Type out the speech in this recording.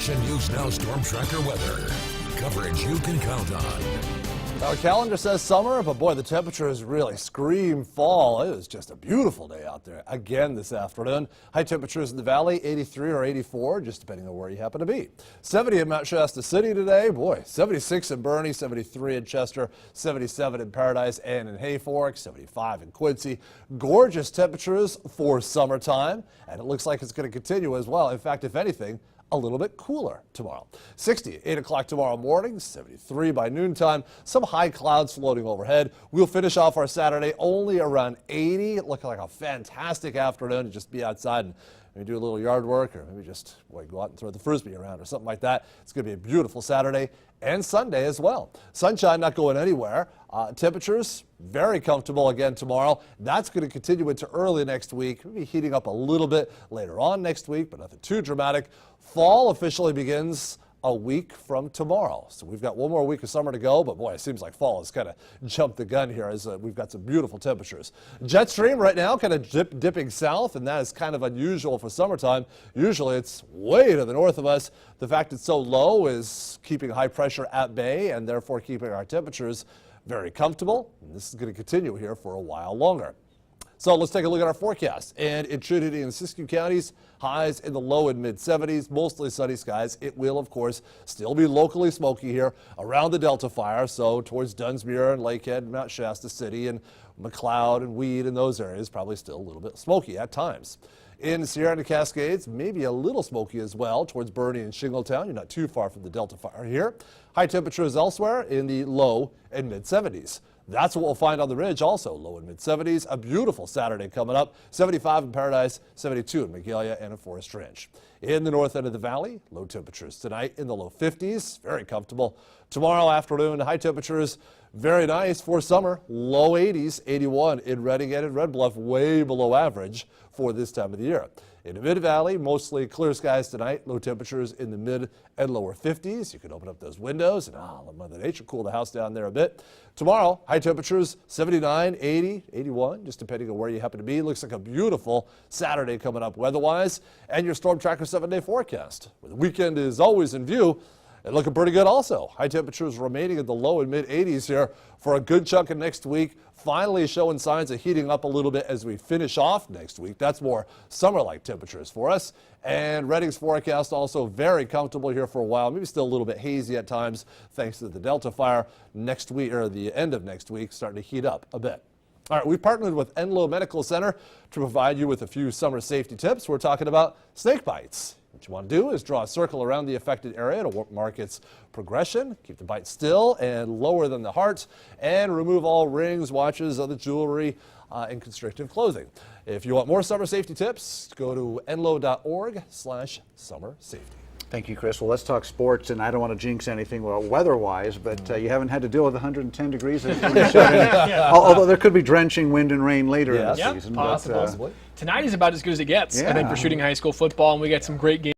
Station News Now Storm Tracker weather. Coverage you can count on. Our calendar says summer, but boy, the temperatures really scream fall. It is just a beautiful day out there again this afternoon. High temperatures in the valley, 83 or 84, just depending on where you happen to be. 70 in Mount Shasta City today. Boy, 76 in Bernie, 73 in Chester, 77 in Paradise and in Hayfork, 75 in Quincy. Gorgeous temperatures for summertime, and it looks like it's going to continue as well. In fact, if anything, a little bit cooler tomorrow. 60 at 8 o'clock tomorrow morning, 73 by noontime. Some high clouds floating overhead. We'll finish off our Saturday only around 80. Looking like a fantastic afternoon to just be outside and maybe do a little yard work, or maybe just go out and throw the Frisbee around or something like that. It's going to be a beautiful Saturday and Sunday as well. Sunshine not going anywhere. Temperatures very comfortable again tomorrow. That's going to continue into early next week. Maybe heating up a little bit later on next week, but nothing too dramatic. Fall officially begins a week from tomorrow. So we've got one more week of summer to go, but boy, it seems like fall has kind of jumped the gun here as we've got some beautiful temperatures. Jet stream right now kind of dipping south, and that is kind of unusual for summertime. Usually it's way to the north of us. The fact it's so low is keeping high pressure at bay and therefore keeping our temperatures very comfortable. And this is going to continue here for a while longer. So let's take a look at our forecast. And it should hit in Siskiyou counties, highs in the low and mid 70s, mostly sunny skies. It will, of course, still be locally smoky here around the Delta Fire. So towards Dunsmuir and Lakehead, Mount Shasta City and McLeod and Weed and those areas, probably still a little bit smoky at times. In Sierra and the Cascades, maybe a little smoky as well towards Bernie and Shingletown. You're not too far from the Delta Fire here. High temperatures elsewhere in the low and mid 70s. That's what we'll find on the ridge also, low and mid 70s. A beautiful Saturday coming up, 75 in Paradise, 72 in Magalia and in Forest Ranch. In the north end of the valley, low temperatures tonight in the low 50s, very comfortable. Tomorrow afternoon, high temperatures, very nice for summer, low 80s, 81 in Redding and in Red Bluff, way below average for this time of the year. In the mid-valley, mostly clear skies tonight, low temperatures in the mid and lower 50s. You can open up those windows and let Mother Nature cool the house down there a bit. Tomorrow, high temperatures 79, 80, 81, just depending on where you happen to be. Looks like a beautiful Saturday coming up weather-wise. And your Storm Tracker 7-day forecast, where the weekend is always in view. And looking pretty good also. High temperatures remaining in the low and mid 80s here for a good chunk of next week. Finally showing signs of heating up a little bit as we finish off next week. That's more summer-like temperatures for us. And Redding's forecast also very comfortable here for a while. Maybe still a little bit hazy at times thanks to the Delta Fire next week, or the end of next week, starting to heat up a bit. All right, we've partnered with Enloe Medical Center to provide you with a few summer safety tips. We're talking about snake bites. What you want to do is draw a circle around the affected area to mark its progression, keep the bite still and lower than the heart, and remove all rings, watches, other jewelry, and constrictive clothing. If you want more summer safety tips, go to enloe.org/summer safety. Thank you, Chris. Well, let's talk sports, and I don't want to jinx anything weather-wise, but you haven't had to deal with 110 degrees. Although there could be drenching wind and rain later in the season. Possibly. Tonight is about as good as it gets, I think, for shooting high school football, and we got some great games.